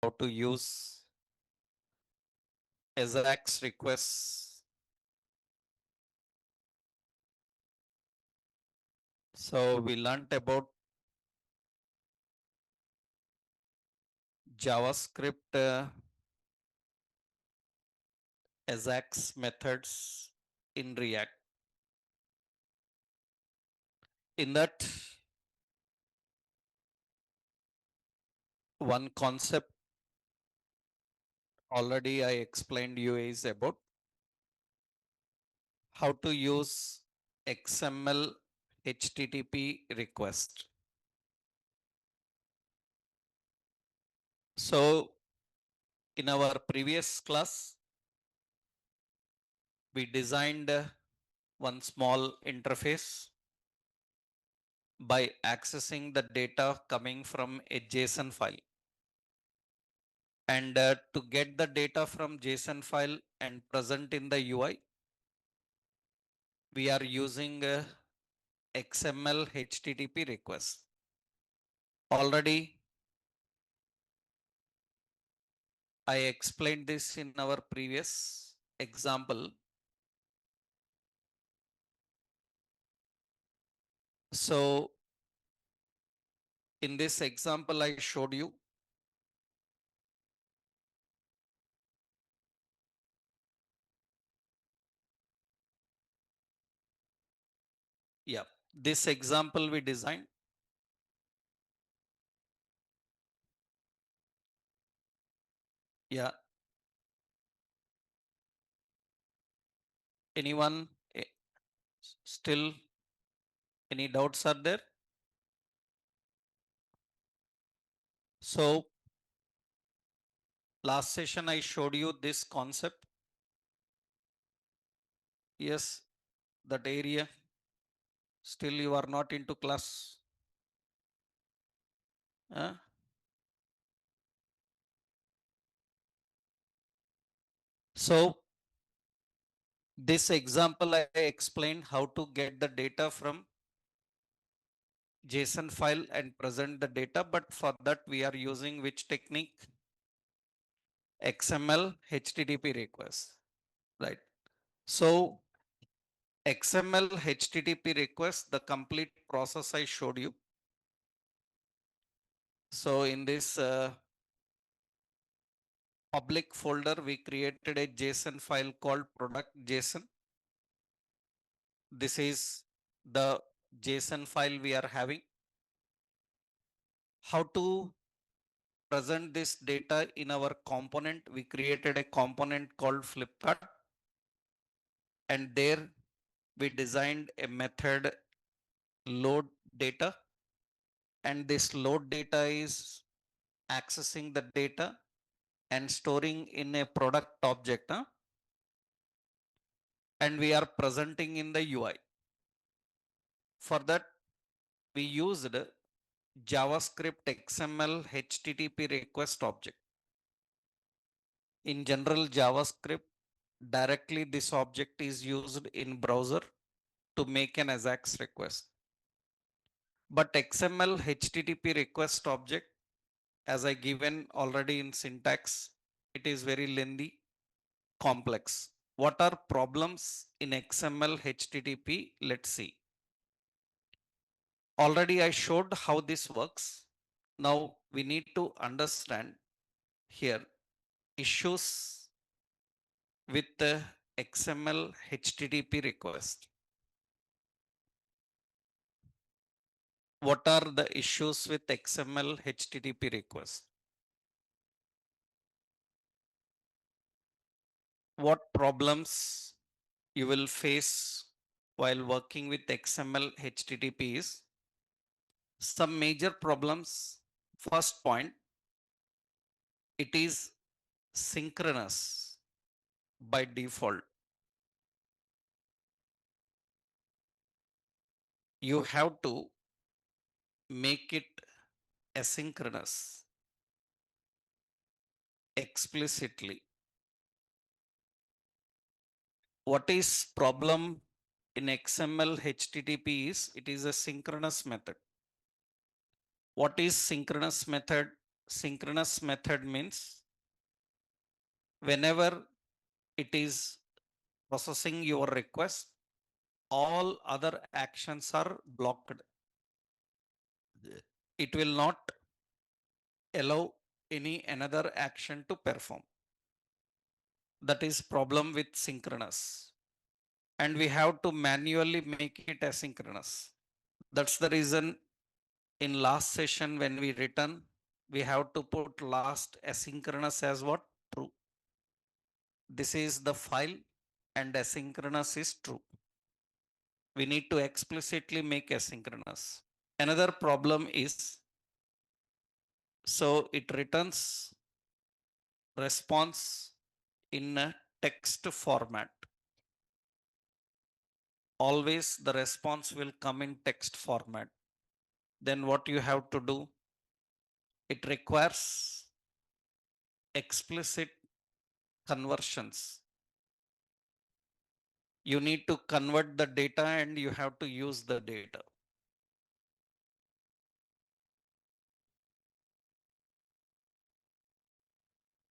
how to use AJAX requests. So we learnt about JavaScript AJAX methods in React. In that, one concept already I explained you is about how to use XML HTTP request. So in our previous class, we designed one small interface by accessing the data coming from a JSON file. And to get the data from JSON file and present in the UI, we are using XML HTTP request. Already I explained this in our previous example. So in this example, I showed you this example we designed. Anyone still any doubts are there? So last session I showed you this concept. Yes, that area. Still you are not into class. So this example I explained how to get the data from JSON file and present the data, but for that we are using which technique? XML HTTP request, right? So XML HTTP request, the complete process I showed you. So in this public folder, we created a JSON file called product.json. This is the JSON file we are having. How to present this data in our component? We created a component called Flipkart, and there we designed a method load data, and this load data is accessing the data and storing in a product object, and we are presenting in the UI. For that, we used JavaScript XML HTTP request object. In general, JavaScript, directly this object is used in browser to make an AJAX request. But XML HTTP request object, as I given already in syntax, it is very lengthy, complex. What are problems in XML HTTP? Let's see. Already I showed how this works. Now we need to understand here issues with the XML HTTP request. What are the issues with XML HTTP request? What problems you will face while working with XML HTTP is some major problems. First point, it is synchronous by default. You have to make it asynchronous explicitly. What is problem in XML HTTP is it is a synchronous method. What is synchronous method? synchronous method means whenever it is processing your request, all other actions are blocked. It will not allow any another action to perform. That is problem with synchronous. And we have to manually make it asynchronous. That's the reason in last session when we return, we have to put last asynchronous as what? True. This is the file and asynchronous is true. We need to explicitly make asynchronous. Another problem is, so it returns response in a text format. Always the response will come in text format. Then what you have to do? It requires explicit conversions. You need to convert the data and you have to use the data.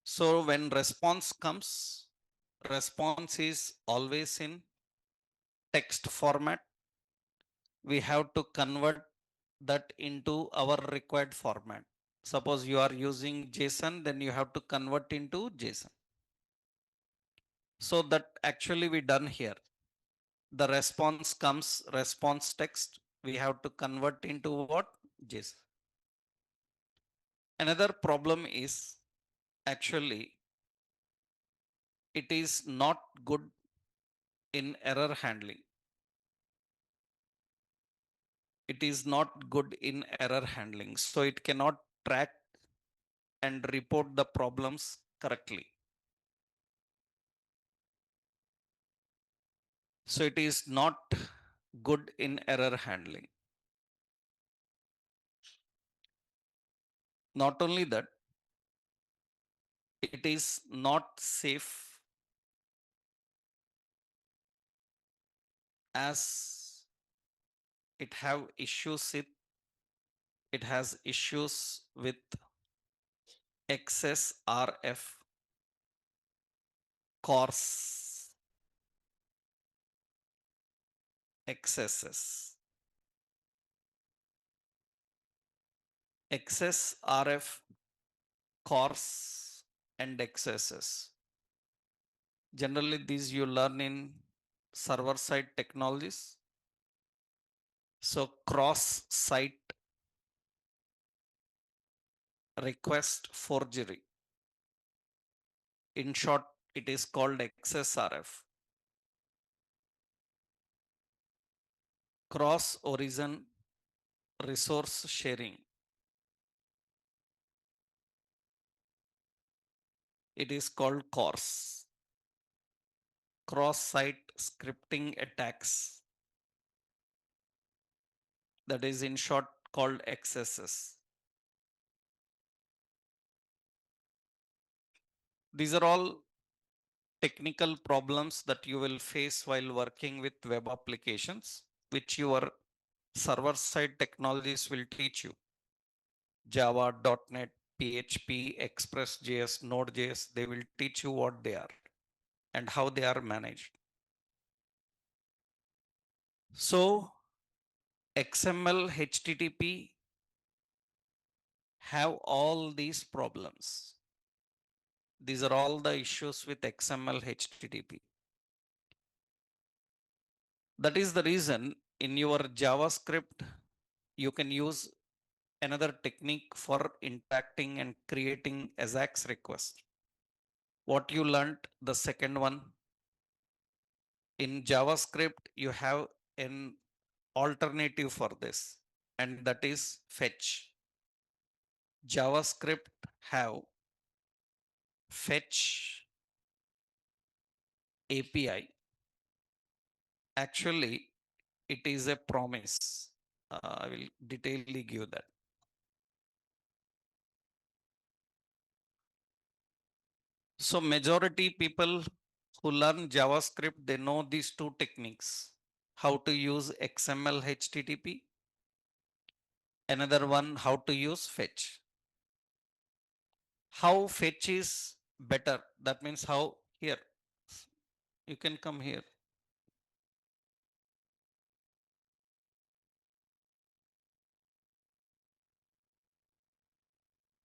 So when response comes, response is always in text format. We have to convert that into our required format. Suppose you are using JSON, then you have to convert into JSON. So that actually we done here. The response comes response text. We have to convert into what? JSON. Another problem is actually it is not good in error handling. It is not good in error handling. So it cannot track and report the problems correctly. So it is not good in error handling. Not only that, it is not safe as it have issues with it has issues with excess RF coarse excesses. Excess RF coarse and excesses. Generally, these you learn in server side technologies. So cross site request forgery. In short, it is called XSRF. Cross origin resource sharing. It is called CORS. Cross site scripting attacks. That is in short called XSS. These are all technical problems that you will face while working with web applications, which your server side technologies will teach you. Java, .NET, PHP, Express.js, Node.js, they will teach you what they are and how they are managed. So XML, HTTP have all these problems. These are all the issues with XML, HTTP. That is the reason in your JavaScript, you can use another technique for interacting and creating AJAX request. What you learned, the second one, in JavaScript, you have an alternative for this, and that is fetch. JavaScript have fetch API. Actually, it is a promise. I will detailedly give that. So majority people who learn JavaScript, they know these two techniques, how to use XML HTTP, another one how to use fetch. How fetch is better? That means how here you can come here.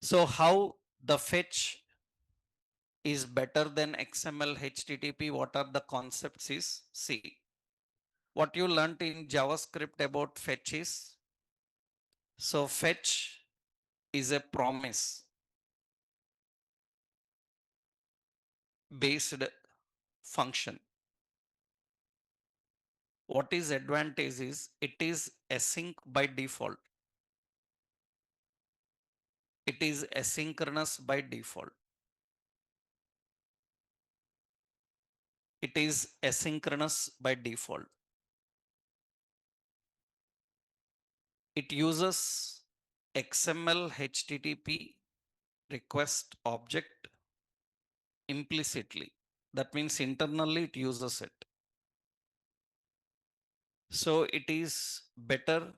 So how the fetch is better than XML HTTP? What are the concepts is? See, what you learned in JavaScript about fetch is, so fetch is a promise based function. What is advantage is it is async by default. It is asynchronous by default. It is asynchronous by default. It uses XML HTTP request object implicitly. That means internally it uses it. So it is better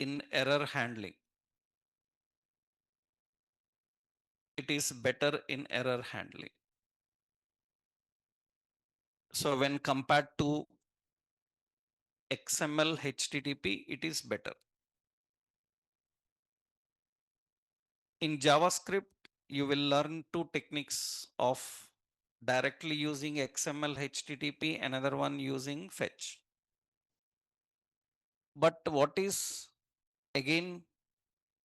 in error handling. It is better in error handling. So when compared to XML HTTP, it is better. In JavaScript, you will learn two techniques of directly using XML HTTP, another one using fetch. But what is again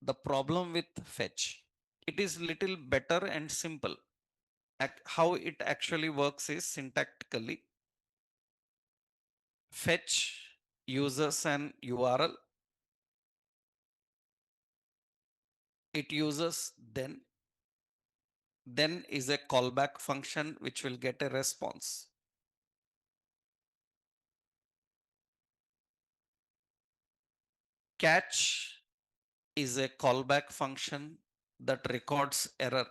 the problem with fetch? It is little better and simple. How it actually works is syntactically. Fetch uses an URL. It uses then is a callback function which will get a response. Catch is a callback function that records error.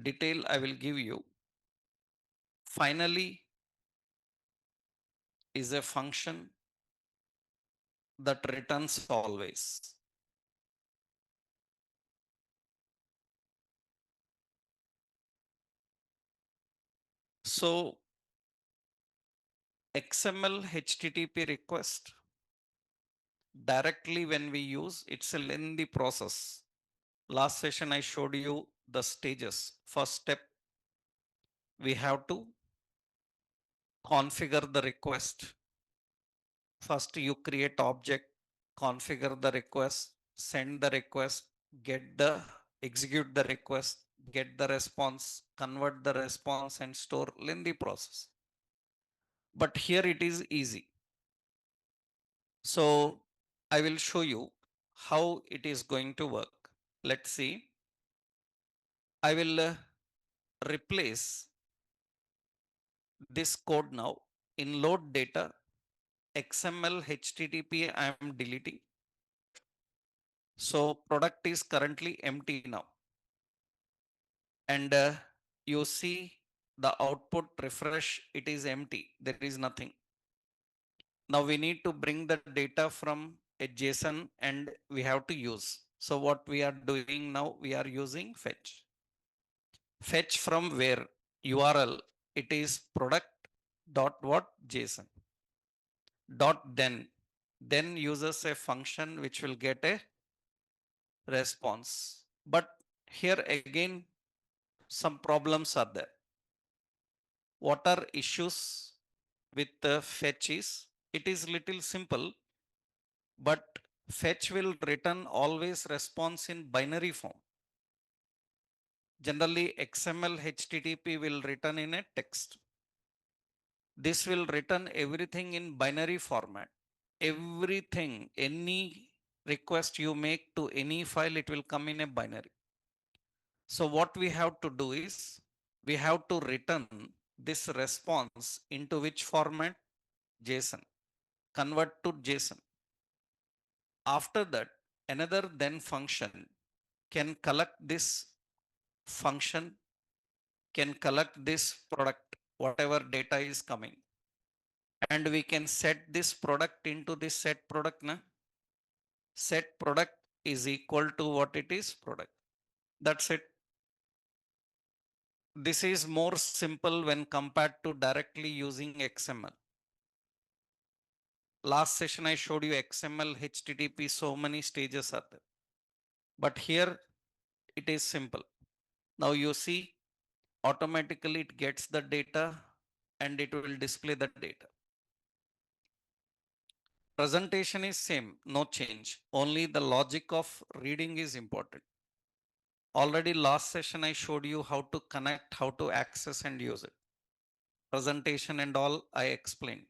Detail I will give you. Finally is a function that returns always. So XML HTTP request directly when we use, it's a lengthy process. Last session I showed you the stages. First step, we have to configure the request. First you create object, configure the request, send the request, get the execute the request, get the response, convert the response and store. Lengthy process. But here it is easy. So I will show you how it is going to work. Let's see. I will replace this code now. In load data, XML HTTP I am deleting. So product is currently empty now. And you see the output refresh, it is empty. There is nothing. Now we need to bring the data from a JSON and we have to use. So what we are doing now, we are using fetch. Fetch from where? URL. It is product dot what? JSON. Dot then uses a function which will get a response. But here again, some problems are there. What are issues with the fetch is? It is little simple, but fetch will return always response in binary form. Generally, XML HTTP will return in a text. This will return everything in binary format. Everything, any request you make to any file, it will come in a binary. So what we have to do is we have to return this response into which format? JSON. Convert to JSON. After that, another then function can collect this function, can collect this product, whatever data is coming. and we can set this product into this set product. Na? Set product is equal to what it is product. That's it. This is more simple when compared to directly using XML. Last session I showed you XML, HTTP, so many stages are there. But here it is simple. Now you see automatically it gets the data and it will display the data. Presentation is same, no change. Only the logic of reading is important. Already last session I showed you how to connect, how to access and use it. Presentation and all I explained.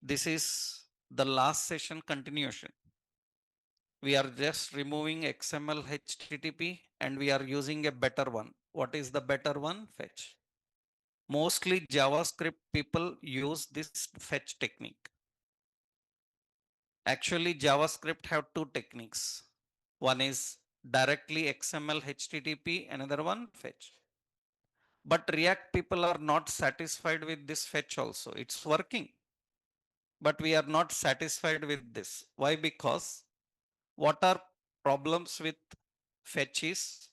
This is the last session continuation. We are just removing XML HTTP and we are using a better one. What is the better one? Fetch. Mostly JavaScript people use this fetch technique. Actually, JavaScript have two techniques. One is directly XML HTTP, another one fetch. But React people are not satisfied with this fetch also. It's working. But we are not satisfied with this. Why? Because what are problems with fetch is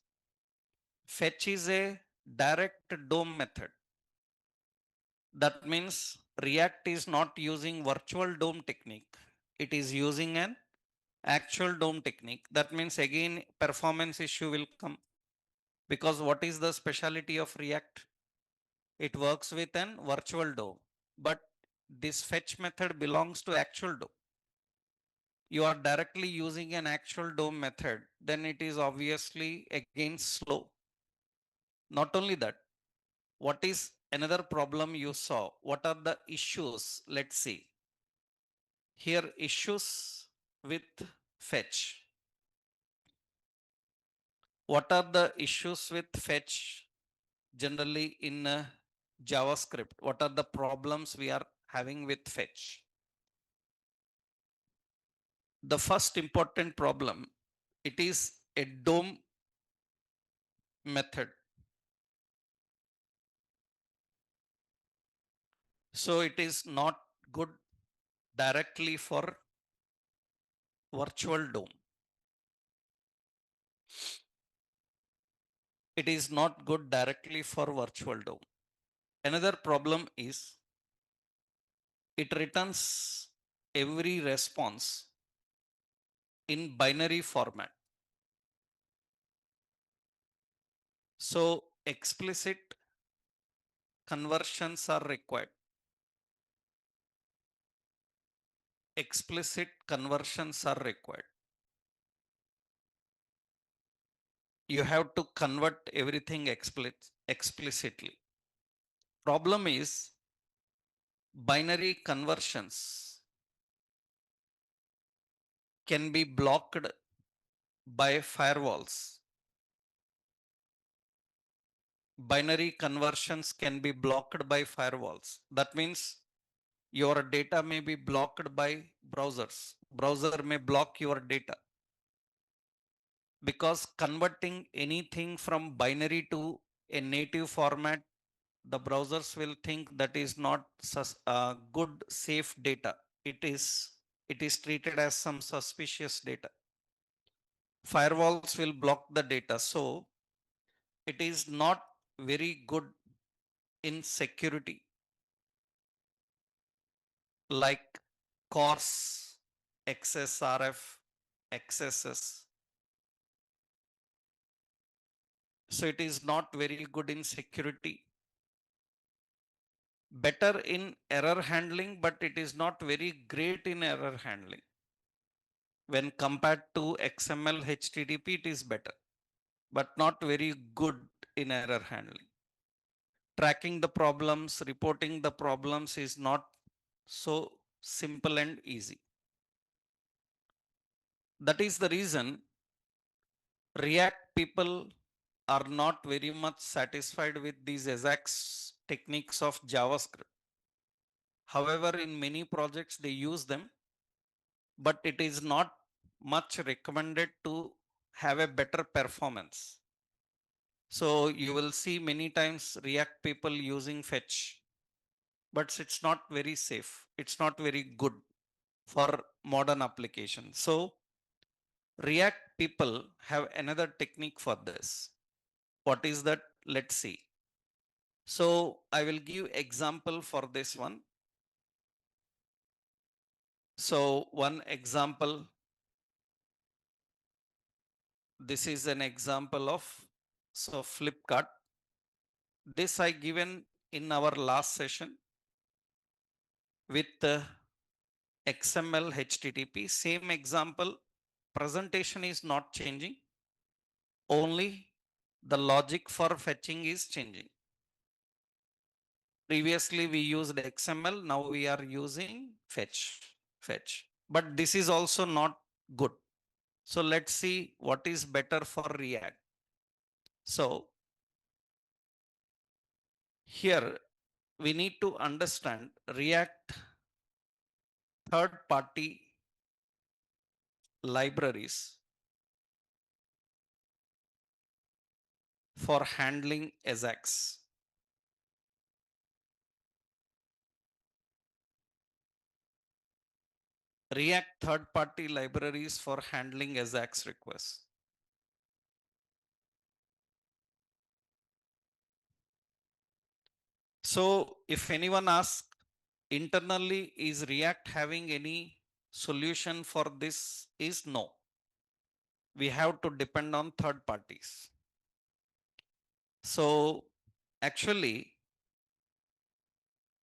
a direct DOM method. That means React is not using virtual DOM technique. It is using an actual DOM technique. That means again performance issue will come, because what is the specialty of React? It works with an virtual DOM, but this fetch method belongs to actual DOM. You are directly using an actual DOM method, then it is obviously again slow. Not only that, what is another problem you saw? What are the issues? Let's see. Here, issues with fetch. What are the issues with fetch generally in JavaScript? What are the problems we are having with fetch? The first important problem, it is a DOM method. So it is not good directly for virtual DOM. It is not good directly for virtual DOM. Another problem is it returns every response in binary format. So explicit conversions are required. Explicit conversions are required. You have to convert everything explicitly. Problem is binary conversions can be blocked by firewalls. Binary conversions can be blocked by firewalls. That means your data may be blocked by browsers. Browser may block your data, because converting anything from binary to a native format, the browsers will think that is not good safe data. It is treated as some suspicious data. Firewalls will block the data, so it is not very good in security, like CORS, XSRF, XSS. So it is not very good in security. Better in error handling, but it is not very great in error handling. When compared to XML HTTP, it is better, but not very good in error handling. Tracking the problems, reporting the problems is not so simple and easy. That is the reason React people are not very much satisfied with these Ajax techniques of JavaScript. However, in many projects they use them, but it is not much recommended to have a better performance. So you will see many times React people using fetch. but it's not very safe. It's not very good for modern applications. So React people have another technique for this. What is that? Let's see. So I will give example for this one. So one example, this is an example of so Flipkart. This I given in our last session with XML HTTP. Same example, presentation is not changing. Only the logic for fetching is changing. Previously we used XML, now we are using fetch. But this is also not good. So let's see what is better for React. So here we need to understand React third party libraries for handling AJAX. React third party libraries for handling AJAX requests. So if anyone asks internally, is React having any solution for this? Is no. We have to depend on third parties. So actually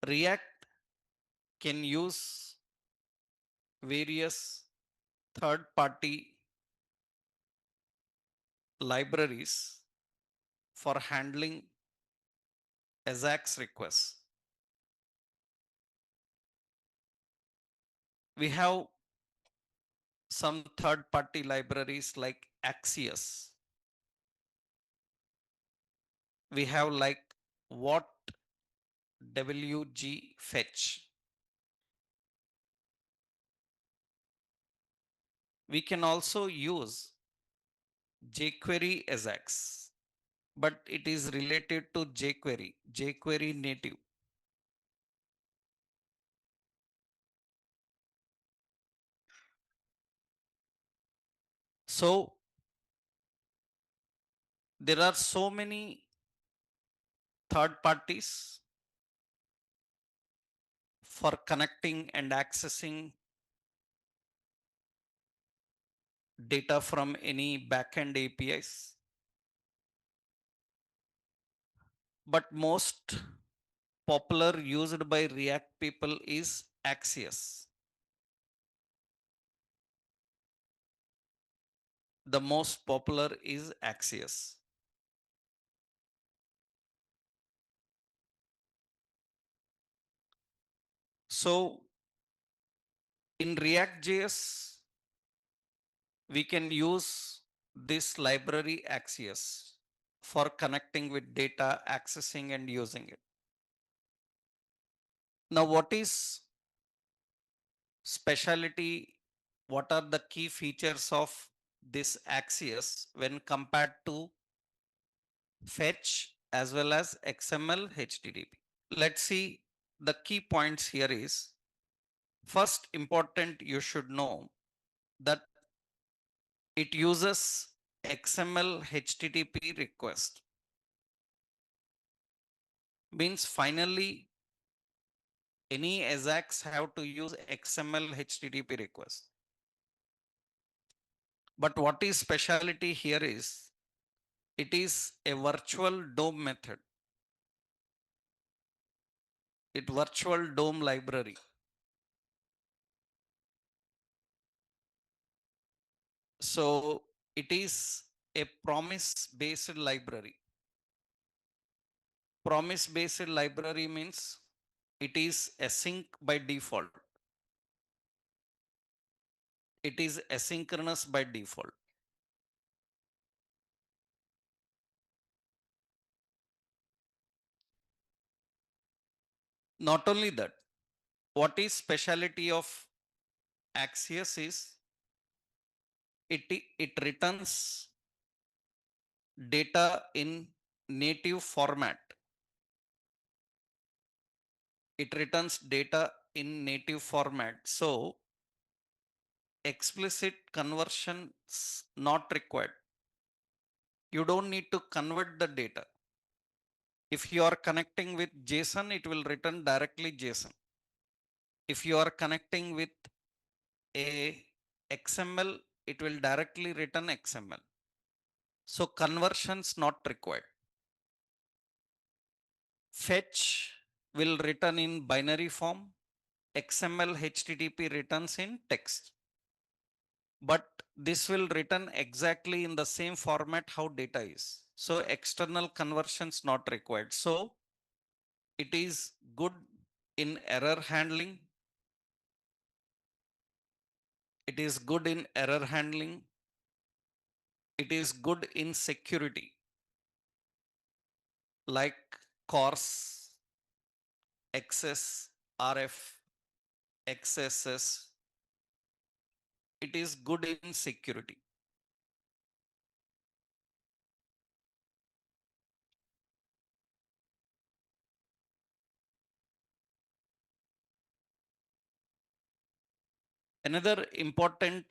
React can use various third party libraries for handling AJAX requests. We have some third party libraries like Axios. We have like what WG fetch. We can also use jQuery AJAX, but it is related to jQuery native. So there are so many third parties for connecting and accessing data from any backend APIs. But most popular used by React people is Axios. The most popular is Axios. So in React.js, we can use this library Axios for connecting with data, accessing and using it. Now, what is specialty? What are the key features of this Axios when compared to fetch as well as XML HTTP? Let's see the key points here is first important you should know that it uses XML HTTP request means finally any AJAX have to use XML HTTP request. But what is specialty here is it is a virtual DOM method. It virtual DOM library. So it is a promise based library. Promise based library means it is async by default. It is asynchronous by default. Not only that, what is specialty of Axios is it returns data in native format. It returns data in native format. So explicit conversions not required. You don't need to convert the data. If you are connecting with JSON, it will return directly JSON. If you are connecting with a XML, it will directly return XML. So conversions not required. Fetch will return in binary form. XML HTTP returns in text. But this will return exactly in the same format how data is. So external conversions not required. So it is good in error handling. It is good in error handling. It is good in security, like CORS, XS, RF, XSS. It is good in security. Another important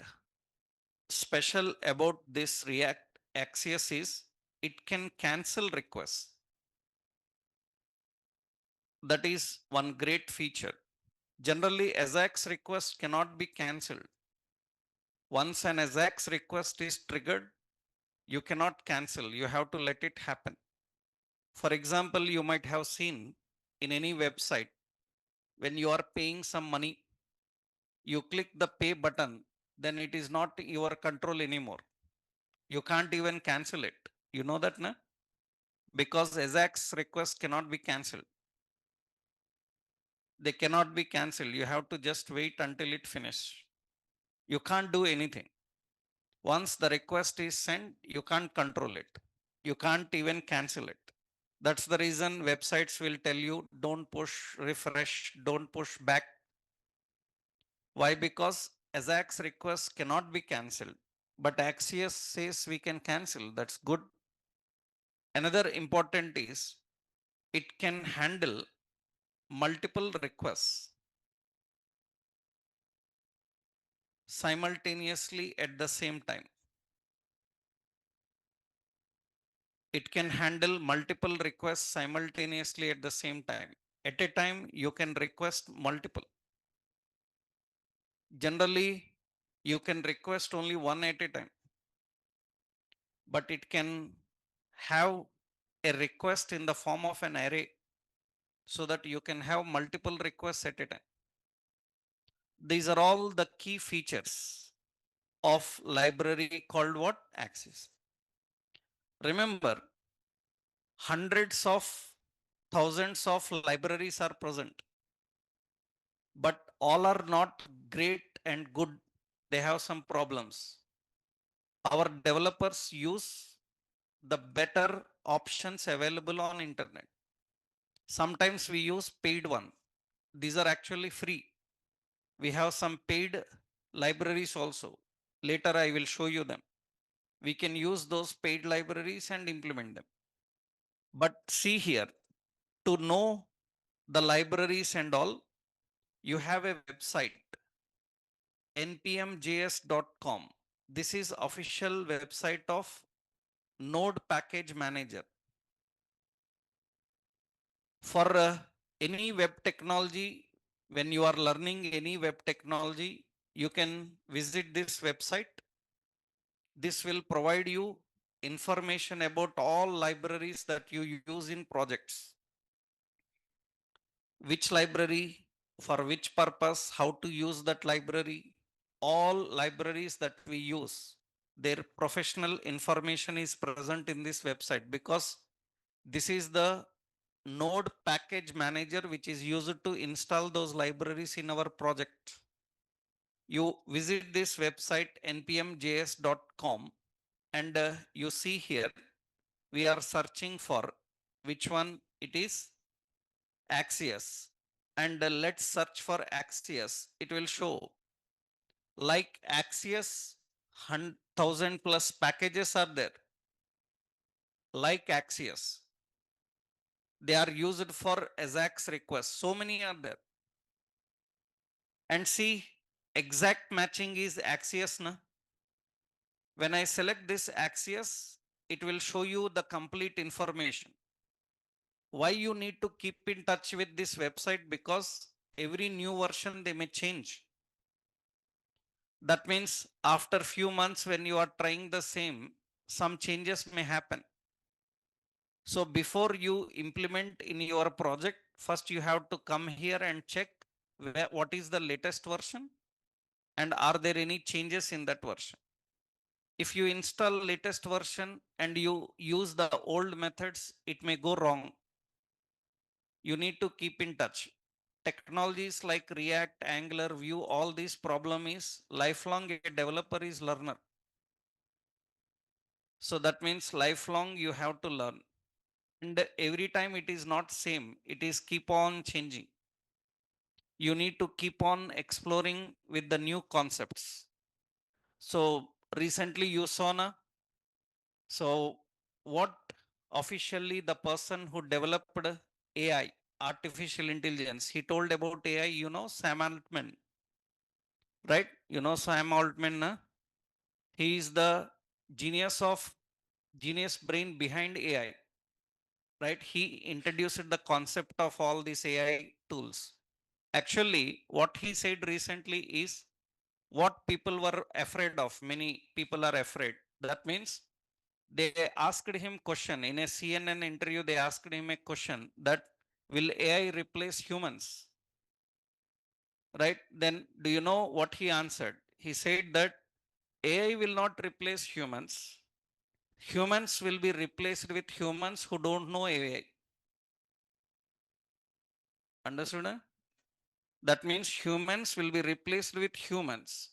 special about this React Axios is it can cancel requests. That is one great feature. Generally, AJAX request cannot be cancelled. Once an AJAX request is triggered, you cannot cancel. You have to let it happen. For example, you might have seen in any website, when you are paying some money, you click the pay button, then it is not your control anymore. You can't even cancel it. You know that, na? Because AJAX request cannot be cancelled. They cannot be cancelled. You have to just wait until it finishes. You can't do anything. Once the request is sent, you can't control it. You can't even cancel it. That's the reason websites will tell you don't push refresh, don't push back. Why? Because AJAX requests cannot be cancelled. But Axios says we can cancel. That's good. Another important is it can handle multiple requests simultaneously at the same time. It can handle multiple requests simultaneously at the same time. At a time, you can request multiple. Generally, you can request only one at a time, but it can have a request in the form of an array so that you can have multiple requests at a time. These are all the key features of library called what? Axios. Remember, hundreds of thousands of libraries are present, but all are not great and good. They have some problems. Our developers use the better options available on internet. Sometimes we use paid one. These are actually free. We have some paid libraries also. Later I will show you them. We can use those paid libraries and implement them. But see here, to know the libraries and all, you have a website, npmjs.com. This is official website of Node Package Manager. For any web technology, when you are learning any web technology, you can visit this website. This will provide you information about all libraries that you use in projects. Which library, for which purpose, how to use that library. All libraries that we use, their professional information is present in this website, because this is the Node Package Manager which is used to install those libraries in our project. You visit this website npmjs.com and you see here we are searching for which one it is, Axios, and let's search for Axios. It will show like Axios 1,000 plus packages are there like Axios. They are used for AJAX requests. So many are there. And see, exact matching is Axios. Na? When I select this Axios, it will show you the complete information. Why you need to keep in touch with this website? Because every new version they may change. That means after few months when you are trying the same, some changes may happen. So before you implement in your project, first you have to come here and check what is the latest version and are there any changes in that version. If you install latest version and you use the old methods, it may go wrong. You need to keep in touch. Technologies like React, Angular, Vue, all these problem is lifelong. A developer is learner. So that means lifelong you have to learn. And every time it is not same, it is keep on changing. You need to keep on exploring with the new concepts. So recently you saw na, so what officially the person who developed AI, artificial intelligence, he told about AI, you know, Sam Altman, right? You know Sam Altman, na? He is the genius of genius brain behind AI, right? He introduced the concept of all these AI tools. Actually, what he said recently is what people were afraid of. Many people are afraid. That means they asked him question in a CNN interview. They asked him a question that will AI replace humans? Right? Then do you know what he answered? He said that AI will not replace humans. Humans will be replaced with humans who don't know AI. Understood? Huh? That means humans will be replaced with humans.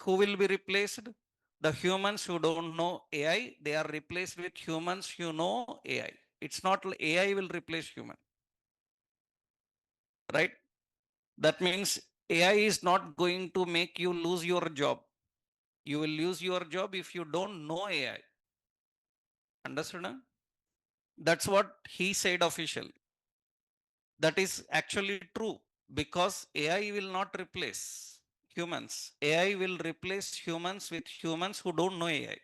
Who will be replaced? The humans who don't know AI, they are replaced with humans who know AI. It's not AI will replace human, right? That means AI is not going to make you lose your job. You will lose your job if you don't know AI. Understood? Huh? That's what he said officially. That is actually true because AI will not replace humans. AI will replace humans with humans who don't know AI.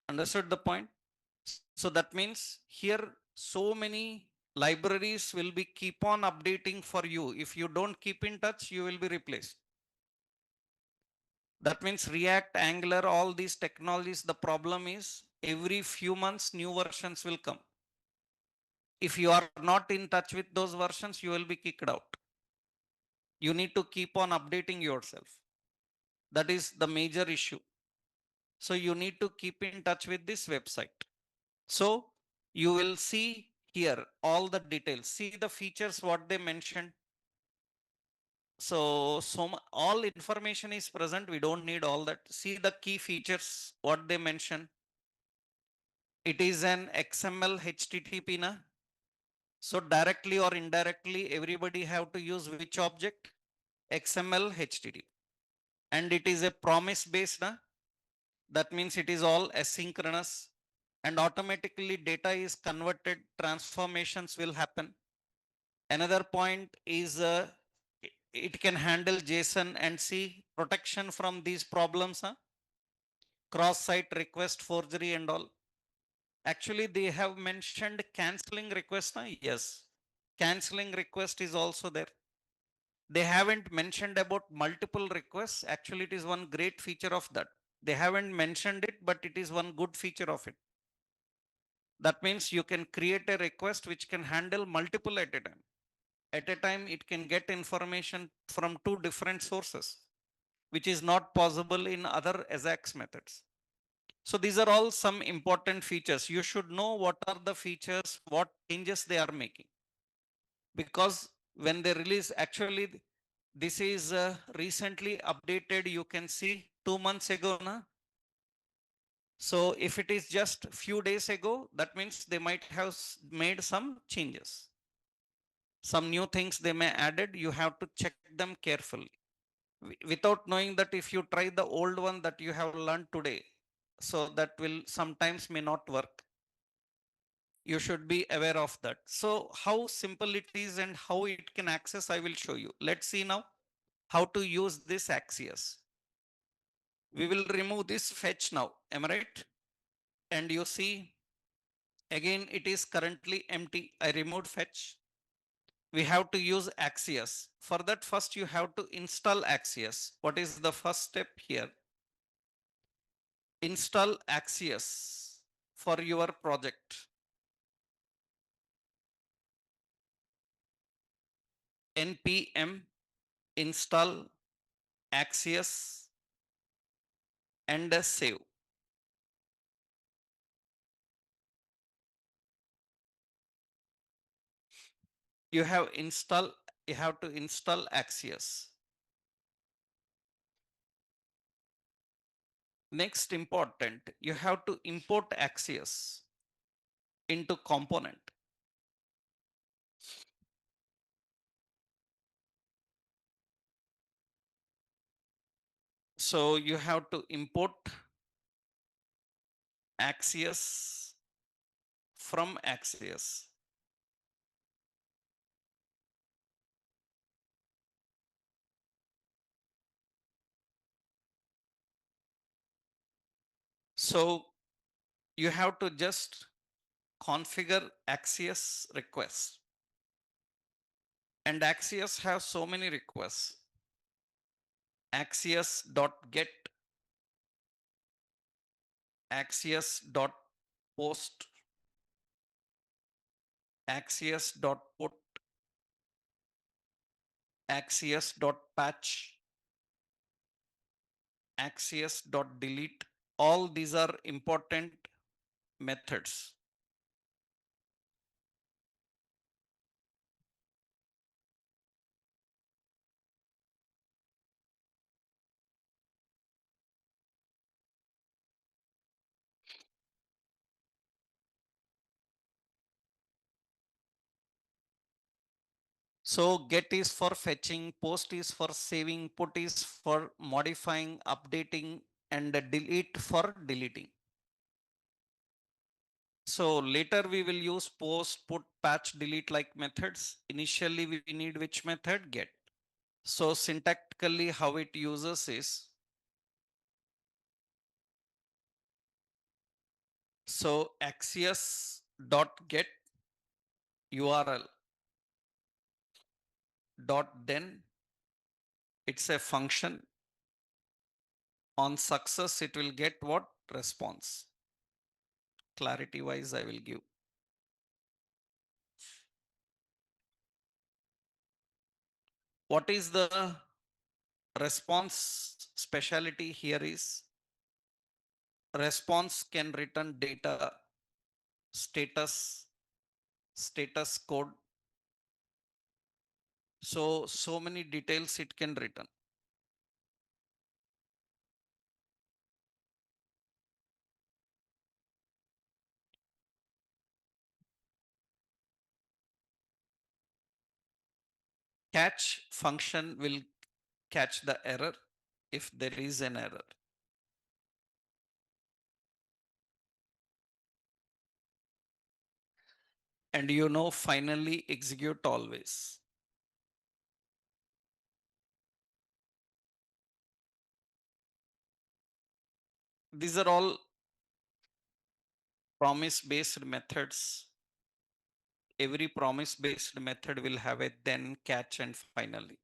Understood the point? So that means here so many libraries will be keep on updating for you. If you don't keep in touch, you will be replaced. That means React, Angular, all these technologies, the problem is every few months new versions will come. If you are not in touch with those versions, you will be kicked out. You need to keep on updating yourself. That is the major issue. So you need to keep in touch with this website. So you will see here all the details. See the features, what they mentioned. So all information is present. We don't need all that. See the key features, what they mention. It is an XML HTTP. Na? So directly or indirectly, everybody have to use which object? XML HTTP. And it is a promise based. Na? That means it is all asynchronous and automatically data is converted. Transformations will happen. Another point is it can handle JSON and see protection from these problems. Cross-site request forgery and all. Actually, they have mentioned canceling request. Yes, canceling request is also there. They haven't mentioned about multiple requests. Actually, it is one great feature of that. They haven't mentioned it, but it is one good feature of it. That means you can create a request which can handle multiple at a time. At a time, it can get information from two different sources, which is not possible in other AJAX methods. So these are all some important features. You should know what are the features, what changes they are making. Because when they release, actually, this is recently updated. You can see 2 months ago. Na? So if it is just few days ago, that means they might have made some changes. Some new things they may added. You have to check them carefully. Without knowing that if you try the old one that you have learned today, so that will sometimes may not work. You should be aware of that. So how simple it is and how it can access, I will show you. Let's see now how to use this Axios. We will remove this fetch now. Am I right? And you see, again, it is currently empty. I removed fetch. We have to use Axios. For that, first you have to install Axios. What is the first step here? Install Axios for your project. npm install Axios and save. You have to install Axios. Next important, you have to import Axios into component. So you have to import Axios from Axios. So you have to just configure Axios requests. And Axios has so many requests. Axios.get, Axios.post, Axios.put, Axios.patch, Axios.delete. All these are important methods. So get is for fetching, post is for saving, put is for modifying, updating, and delete for deleting. So later we will use post, put, patch, delete like methods. Initially we need which method? Get. So syntactically how it uses is, so Axios dot get URL dot then it's a function. On success it will get what? Response. Clarity wise I will give. What is the response specialty here is, response can return data, status, status code. So many details it can return. Catch function will catch the error if there is an error. And finally execute always. These are all promise based methods. Every promise based method will have a then, catch, and finally.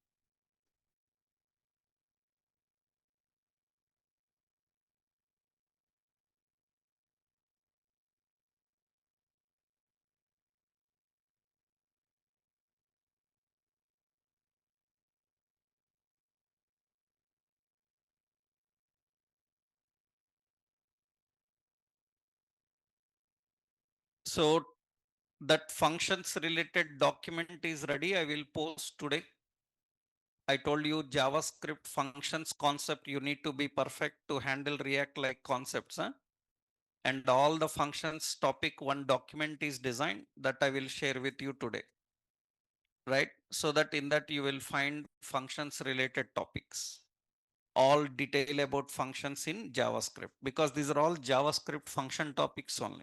So that functions related document is ready. I will post today. I told you JavaScript functions concept, you need to be perfect to handle React like concepts. Huh? And all the functions topic one document is designed that I will share with you today. Right? So that in that you will find functions related topics. All detail about functions in JavaScript, because these are all JavaScript function topics only.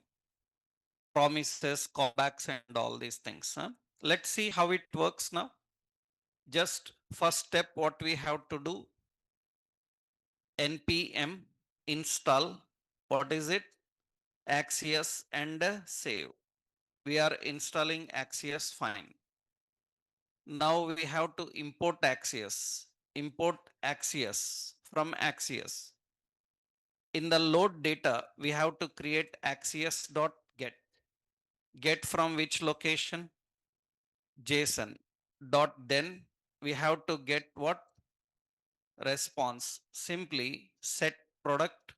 promises, callbacks, and all these things. Let's see how it works now. Just first step, what we have to do, npm install, what is it? Axios and save. We are installing Axios, fine. Now we have to import Axios. Import Axios from Axios. In the load data, we have to create Axios.get. Get from which location? JSON. Dot then we have to get what? Response. Simply set product.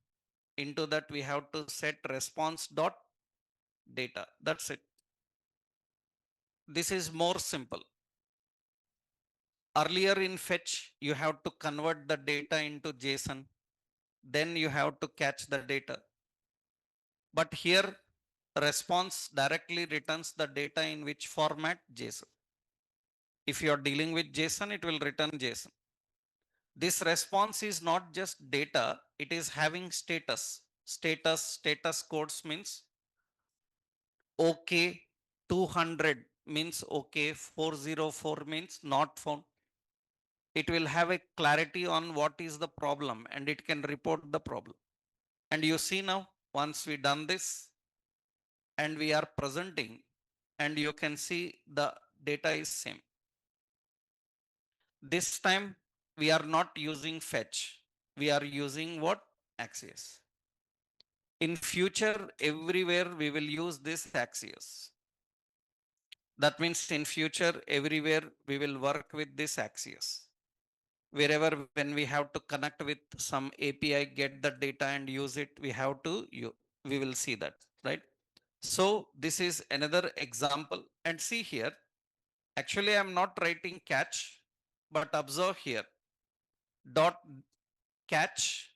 Into that we have to set response dot data. That's it. This is more simple. Earlier in fetch, you have to convert the data into JSON. Then you have to catch the data. But here, response directly returns the data in which format? JSON. If you are dealing with JSON, it will return JSON. This response is not just data, it is having status. Status codes means OK 200 means OK, 404 means not found. It will have a clarity on what is the problem and it can report the problem. And you see now, once we done this and we are presenting, and you can see the data is same. This time we are not using fetch. We are using what? Axios. In future, everywhere we will use this Axios. That means in future, everywhere we will work with this Axios. Wherever when we have to connect with some API, get the data and use it, we have to, we will see that, right? So this is another example. And see here, actually I'm not writing catch, but observe here, dot catch.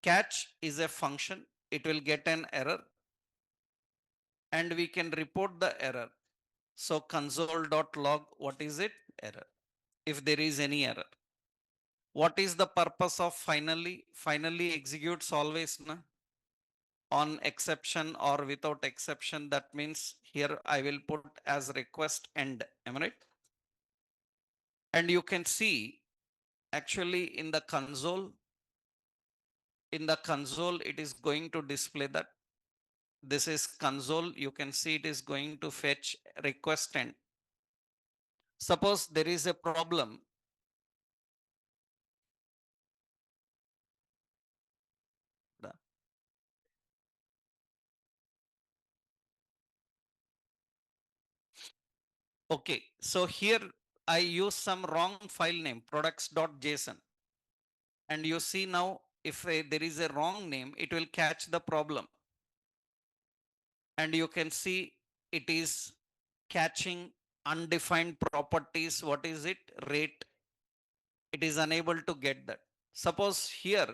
Catch is a function. It will get an error and we can report the error. So console.log, what is it? Error. If there is any error. What is the purpose of finally? Finally executes always na? On exception or without exception. That means here I will put as request end. Am I right? And you can see actually in the console, it is going to display that. This is console. You can see it is going to fetch request end. Suppose there is a problem. Okay, so here I use some wrong file name, products.json. And you see now, if there is a wrong name, it will catch the problem. And you can see it is catching undefined properties. What is it? Rate. It is unable to get that. Suppose here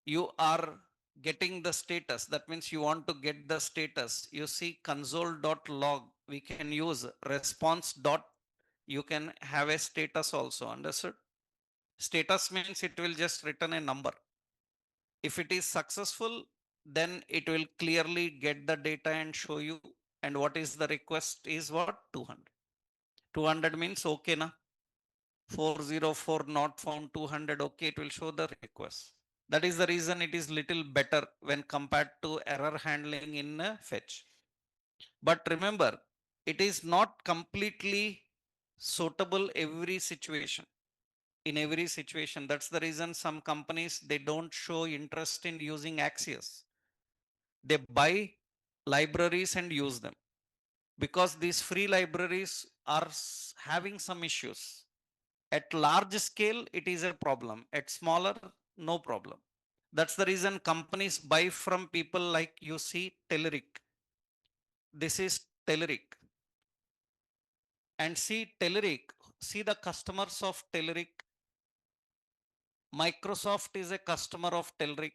you are getting the status. That means you want to get the status. You see console.log. We can use response dot. You can have a status also. Understood? Status means it will just return a number. If it is successful, then it will clearly get the data and show you. And what is the request is what? 200. 200 means okay na? 404 not found, 200 okay, it will show the request. That is the reason it is little better when compared to error handling in fetch. But remember, it is not completely suitable every situation. In every situation, that's the reason some companies, they don't show interest in using Axios. They buy libraries and use them because these free libraries are having some issues. At large scale, it is a problem. At smaller, no problem. That's the reason companies buy from people like you see Telerik. This is Telerik. And see Telerik, see the customers of Telerik. Microsoft is a customer of Telerik.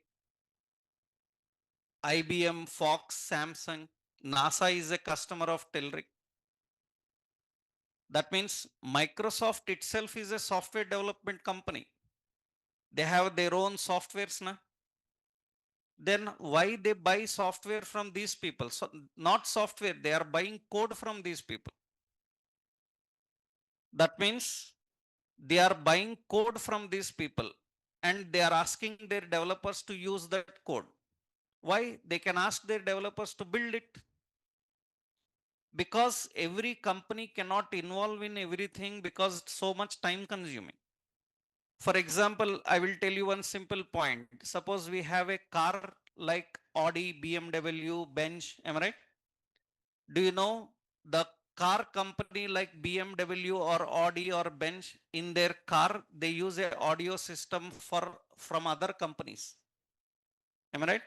IBM, Fox, Samsung, NASA is a customer of Telerik. That means Microsoft itself is a software development company. They have their own softwares. Na? then why they buy software from these people? So not software, they are buying code from these people. That means they are buying code from these people and they are asking their developers to use that code. Why? They can ask their developers to build it. Because every company cannot involve in everything because it's so much time consuming. For example, I will tell you one simple point. Suppose we have a car like Audi, BMW, Benz, am I right? Do you know the car company like BMW or Audi or Benz, in their car they use a audio system from other companies. Am I right?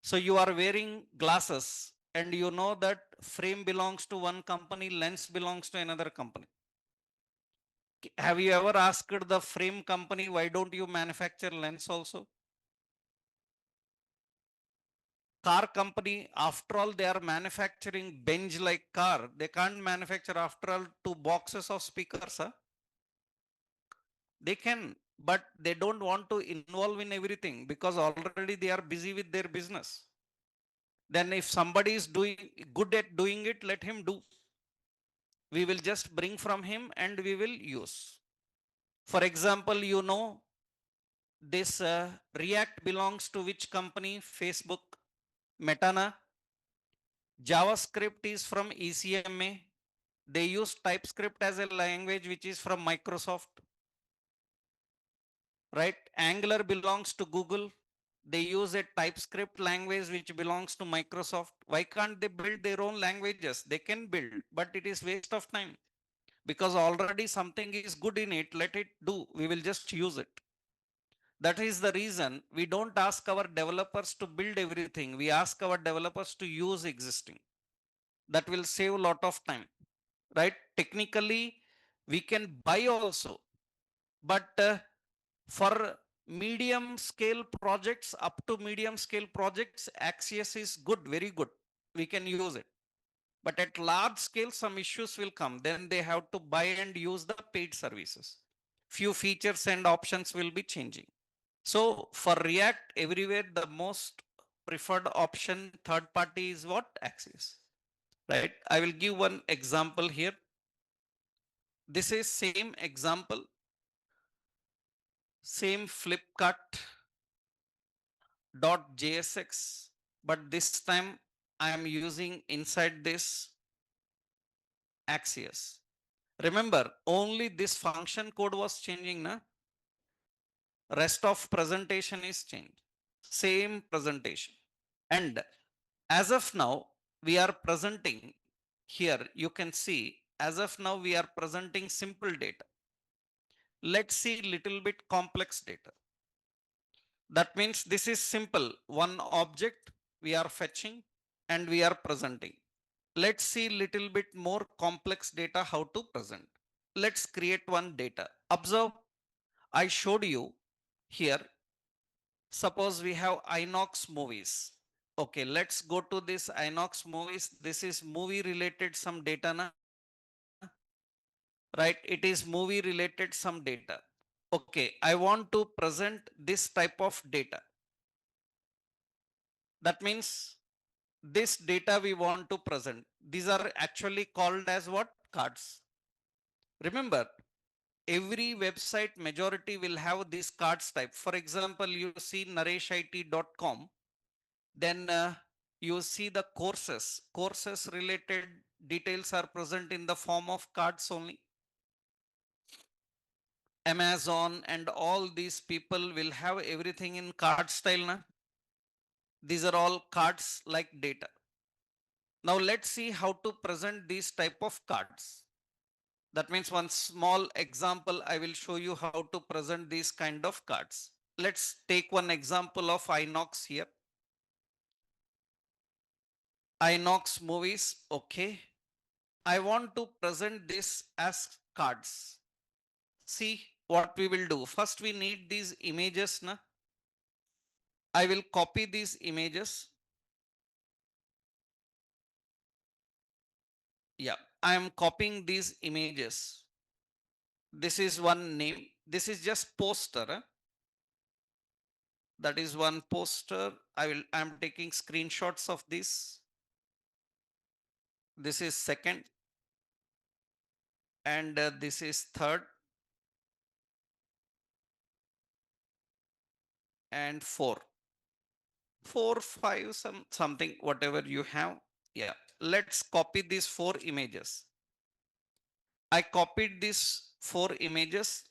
So you are wearing glasses and you know that frame belongs to one company, lens belongs to another company. Have you ever asked the frame company, why don't you manufacture lens also? Car company, after all, they are manufacturing Benz like car. They can't manufacture, after all, two boxes of speakers. Huh? They can, but they don't want to involve in everything because already they are busy with their business. Then if somebody is doing good at doing it, let him do. We will just bring from him and we will use. For example, you know, this React belongs to which company? Facebook, Metana. JavaScript is from ECMA. They use TypeScript as a language which is from Microsoft. Right? Angular belongs to Google. They use a TypeScript language which belongs to Microsoft. Why can't they build their own languages? They can build, but it is waste of time because already something is good in it. Let it do. We will just use it. That is the reason we don't ask our developers to build everything. We ask our developers to use existing. That will save a lot of time, right? Technically, we can buy also, but for medium scale projects, up to medium scale projects, Axios is good, very good. We can use it. But at large scale, some issues will come. Then they have to buy and use the paid services. Few features and options will be changing. So for React, everywhere the most preferred option, third party, is what? Axios. Right? I will give one example here. This is same example, same Flipkart.jsx, but this time I am using inside this Axios. Remember, only this function code was changing, na? Rest of presentation is changed. Same presentation. And as of now, we are presenting here, you can see, as of now, we are presenting simple data. Let's see little bit complex data. That means this is simple. One object we are fetching and we are presenting. Let's see little bit more complex data how to present. Let's create one data. Observe, I showed you here. Suppose we have Inox movies. Okay, let's go to this Inox movies. This is movie related some data, na? Right? It is movie related some data. Okay, I want to present this type of data. That means this data we want to present. These are actually called as what? Cards. Remember, every website majority will have this cards type. For example, you see nareshit.com, then you see the courses related details are present in the form of cards only. Amazon and all these people will have everything in card style. Na? These are all cards like data. Now let's see how to present these type of cards. That means one small example, I will show you how to present these kind of cards. Let's take one example of Inox here. Inox movies, okay. I want to present this as cards. See what we will do. First we need these images. Na? I will copy these images. Yeah, I am copying these images. This is one name. This is just poster. That is one poster. I'm taking screenshots of this. This is second, and this is third, and four, four, five, something, whatever you have. Yeah. Let's copy these four images. I copied these four images,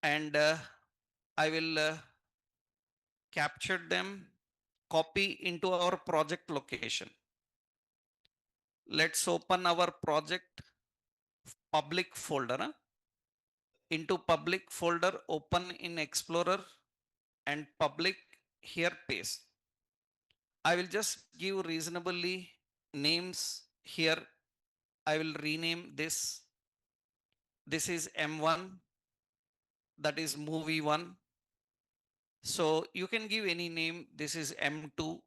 and I will capture them, copy into our project location. Let's open our project public folder. Into public folder, open in Explorer, and public, here paste. I will just give reasonably names here. I will rename this. This is M1, that is movie 1. So you can give any name. This is M2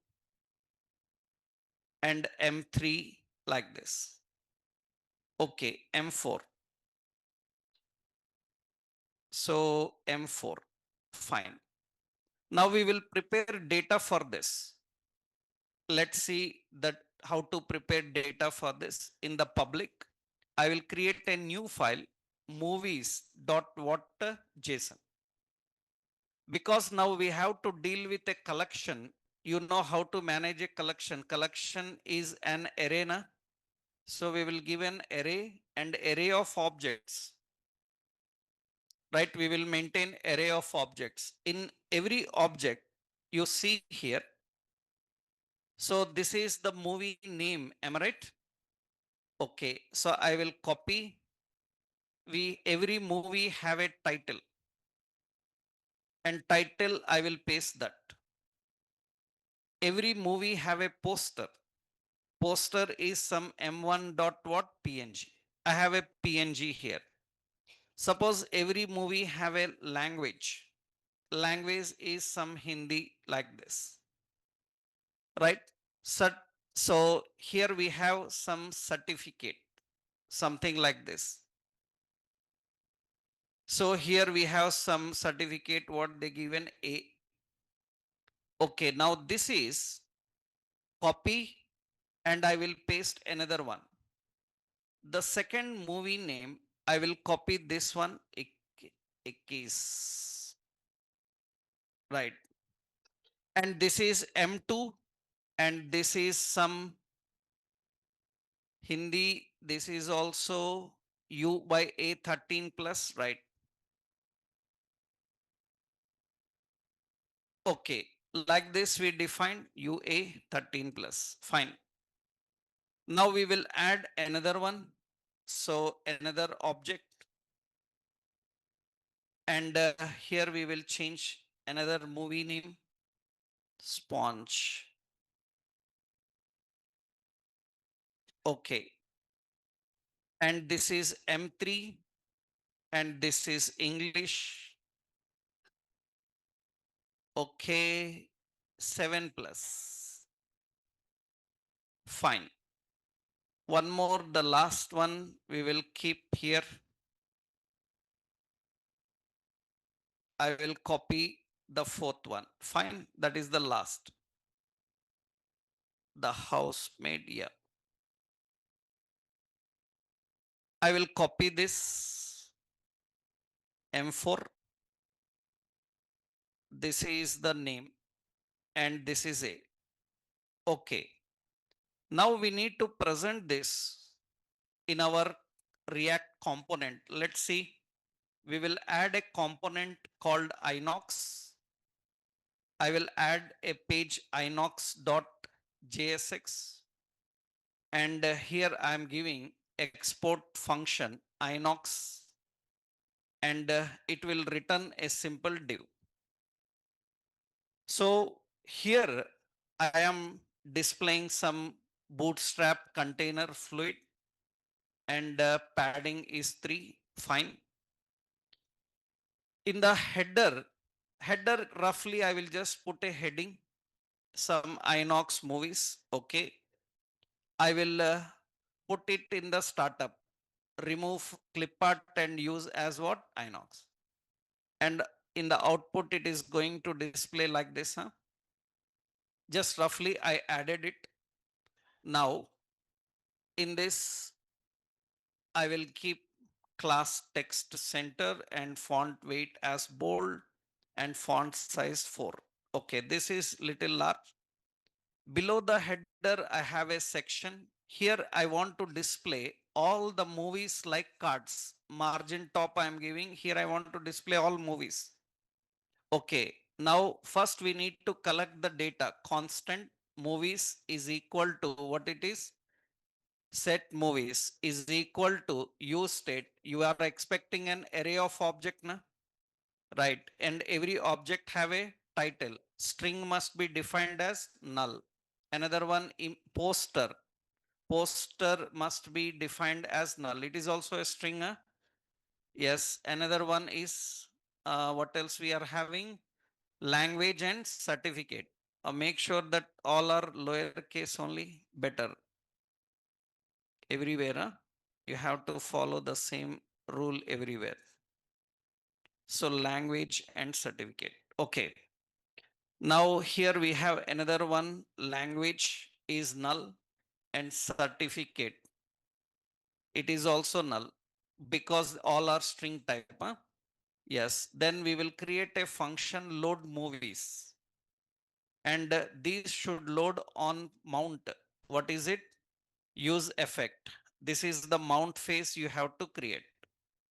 and M3, like this. Okay, M4. So M4, fine. Now we will prepare data for this. Let's see that how to prepare data for this in the public. I will create a new file, movies.what.json. Because now we have to deal with a collection. You know how to manage a collection. Collection is an array. So we will give an array and array of objects. Right? We will maintain array of objects. In every object you see here. So this is the movie name. Am I right? Okay. So I will copy. Every movie have a title. And title I will paste that. Every movie have a poster. Poster is some m1 dot what png. I have a png here. Suppose every movie have a language. Language is some Hindi, like this, right? So here we have some certificate, something like this. So here we have some certificate, what they given A. Okay, now this is copy, and I will paste another one. The second movie name, I will copy this one, Ikkis, right? And this is M2, and this is some Hindi. This is also U by A13 plus, right? Okay, like this we define UA 13 plus, fine. Now we will add another one. So another object, and here we will change another movie name, Sponge. Okay. And this is M3, and this is English. Okay. 7 plus. Fine. One more, the last one we will keep here. I will copy the fourth one. Fine. That is the last. The housemaid. Yeah. I will copy this M4. This is the name, and this is A. Okay. Now we need to present this in our React component. Let's see. We will add a component called Inox. I will add a page inox.jsx, and here I am giving export function inox, and it will return a simple div. So here I am displaying some bootstrap container fluid, and padding is 3, fine. In the header roughly I will just put a heading, some Inox movies. Okay. I will put it in the startup, remove clipart and use as what? Inox. And in the output, it is going to display like this. Just roughly, I added it. Now, in this, I will keep class text center and font weight as bold and font size 4. Okay, this is little large. Below the header, I have a section. Here I want to display all the movies like cards. Margin top I am giving. Here I want to display all movies. Okay, now first we need to collect the data. Constant movies is equal to what it is? Set movies is equal to use state. You are expecting an array of object, na? Right, and every object have a title. String must be defined as null. Another one, poster. Poster must be defined as null. It is also a string. Yes, another one is what else we are having? Language and certificate. Make sure that all are lowercase only, better. Everywhere, you have to follow the same rule everywhere. So language and certificate. Okay. Now here we have another one. Language is null and certificate. It is also null because all are string type. Yes. Then we will create a function load movies. And these should load on mount. What is it? Use effect. This is the mount phase you have to create.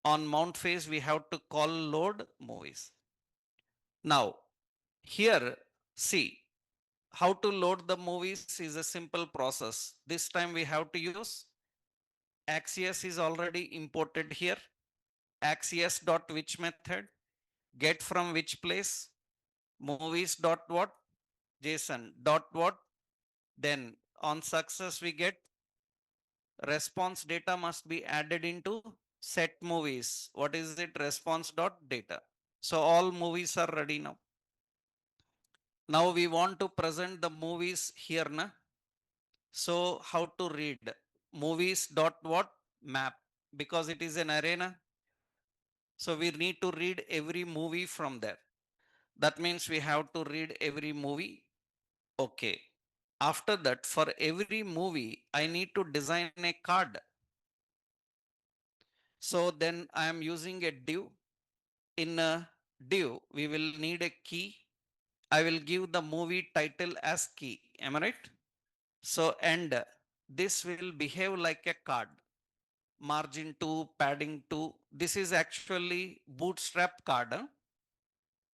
On mount phase, we have to call load movies. Now, here, see, how to load the movies is a simple process. This time we have to use Axios is already imported here. Axios dot which method? Get from which place? Movies dot what? JSON dot what? Then on success we get response data must be added into set movies. What is it? Response dot data. So all movies are ready now. Now we want to present the movies here. Na? So how to read? Movies dot what? Map. Because it is an arena. So we need to read every movie from there. That means we have to read every movie. Okay. After that, for every movie, I need to design a card. So then I am using a div. In a div, we will need a key. I will give the movie title as key. Am I right? So, and this will behave like a card. Margin 2, padding 2. This is actually bootstrap card.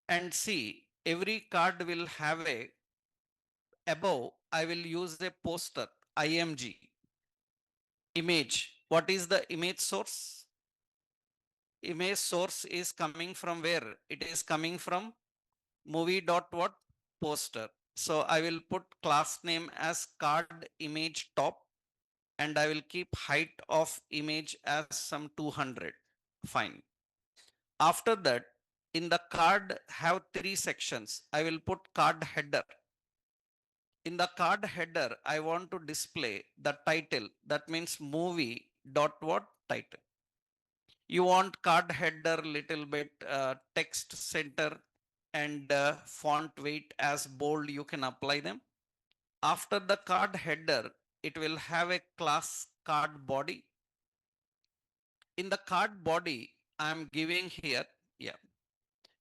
And see, every card will have a, above, I will use a poster, IMG, image. What is the image source? Image source is coming from where? It is coming from movie dot what? Poster. So I will put class name as card image top and I will keep height of image as some 200. Fine. After that, in the card have 3 sections. I will put card header. In the card header, I want to display the title. That means movie dot what? Title. You want card header little bit text center and font weight as bold, you can apply them. After the card header, it will have a class card body. In the card body, I am giving here, yeah.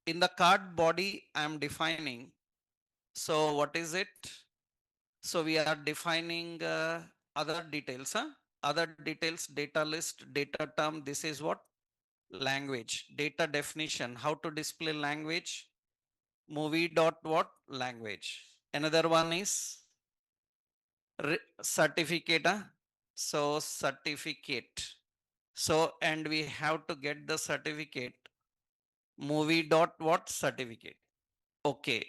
In the card body, I am defining. So what is it? So we are defining other details, other details, data list, data term. This is what? Language, data definition, how to display language, movie dot what? Language. Another one is certificate. So certificate. So, and we have to get the certificate, movie dot what? Certificate. Okay.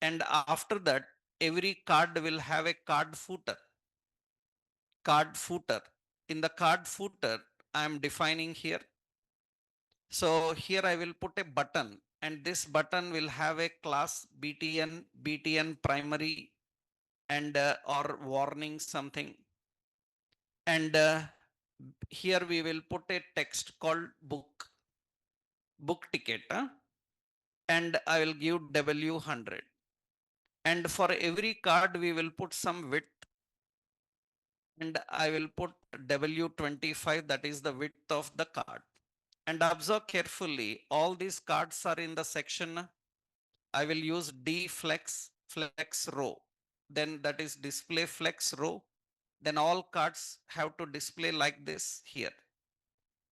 And after that, every card will have a card footer. Card footer. In the card footer, I am defining here. So here I will put a button and this button will have a class BTN primary and or warning something. And here we will put a text called book ticket. and I will give W100. And for every card, we will put some width, and I will put W25, that is the width of the card. And observe carefully, all these cards are in the section. I will use D flex row. Then that is display flex row. Then all cards have to display like this here.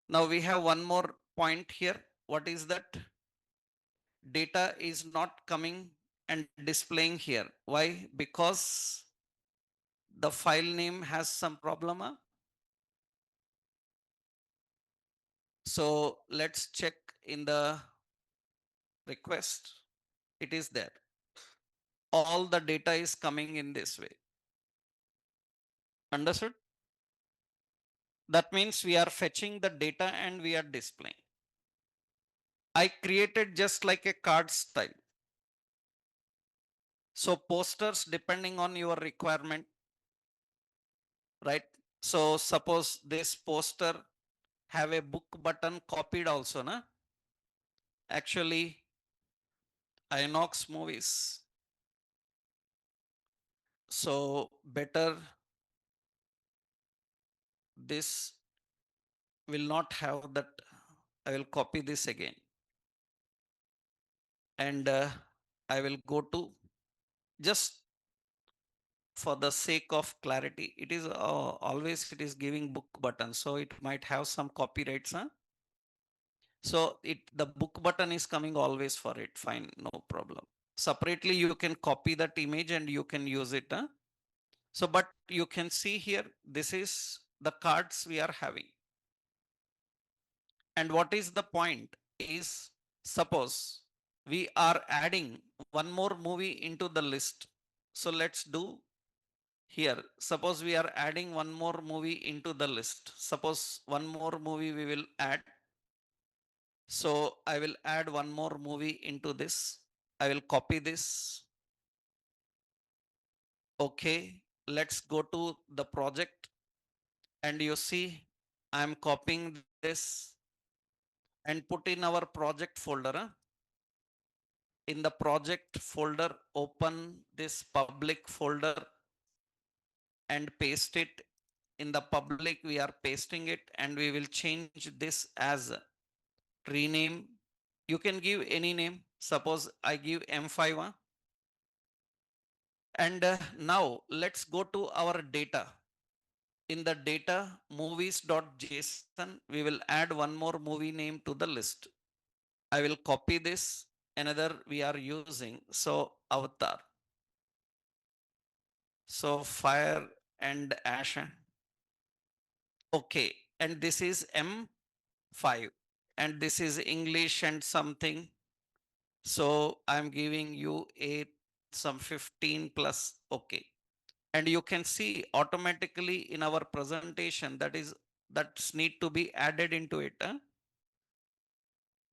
Now we have one more point here. What is that? Data is not coming and displaying here. Why? Because the file name has some problem. So let's check in the request. It is there. All the data is coming in this way. Understood? That means we are fetching the data and we are displaying. I created just like a card style. So posters depending on your requirement, right? So suppose this poster have a book button copied also, na? Actually, Inox movies. So better this will not have that. I will copy this again. And I will go to, just for the sake of clarity, it is always it is giving book button. So it might have some copyrights. Huh? So the book button is coming always for it. Fine, no problem. Separately, you can copy that image and you can use it. Huh? So, but you can see here, this is the cards we are having. And what is the point is, suppose we are adding one more movie into the list. So let's do here. Suppose we are adding one more movie into the list. Suppose one more movie we will add. So I will add one more movie into this. I will copy this. Okay, let's go to the project, and you see I'm copying this and put in our project folder. In the project folder, open this public folder and paste it. In the public, we are pasting it, and we will change this as rename. You can give any name. Suppose I give M5. And now let's go to our data. In the data movies.json, we will add one more movie name to the list. I will copy this. Another we are using. So avatar. So fire and ash. Okay. And this is M5. And this is English and something. So I'm giving you some 15 plus. Okay. And you can see automatically in our presentation that's need to be added into it. Huh?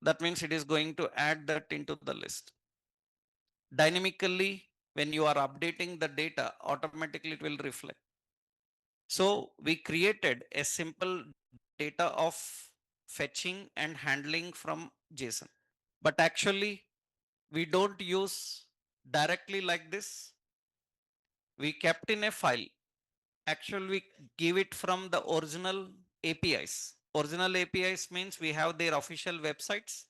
That means it is going to add that into the list. Dynamically, when you are updating the data, automatically it will reflect. So we created a simple data of fetching and handling from JSON. But actually, we don't use directly like this. We kept in a file. Actually, we give it from the original APIs. Original APIs means we have their official websites.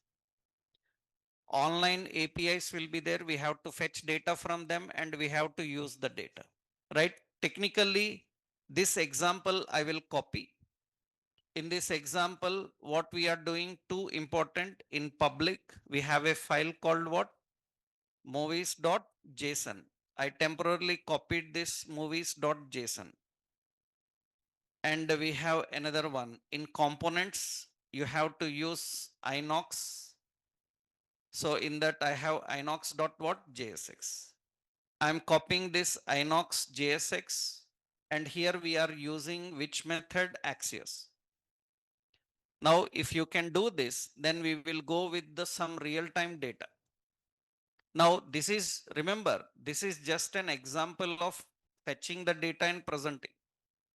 Online APIs will be there. We have to fetch data from them and we have to use the data, right? Technically, this example I will copy. In this example, what we are doing, too important, in public, we have a file called what? Movies.json. I temporarily copied this movies.json. And we have another one. In components, you have to use Inox. So in that I have inox.what.jsx. I'm copying this Inox JSX, and here we are using which method? Axios. Now, if you can do this, then we will go with some real-time data. Now, remember, this is just an example of fetching the data and presenting.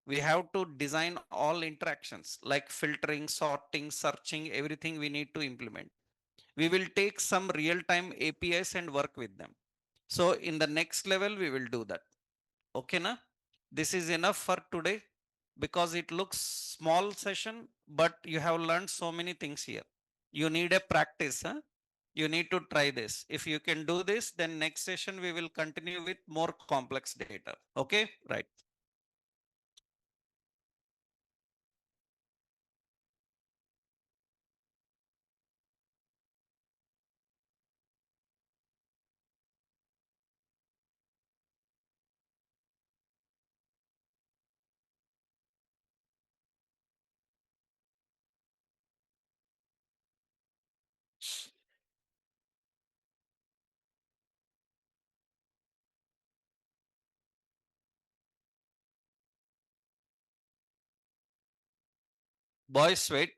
We have to design all interactions like filtering, sorting, searching, everything we need to implement. We will take some real-time APIs and work with them. So in the next level, we will do that. Okay, na? This is enough for today because it looks small session, but you have learned so many things here. You need a practice. Huh? You need to try this. If you can do this, then next session we will continue with more complex data. Okay, right. Boys, wait.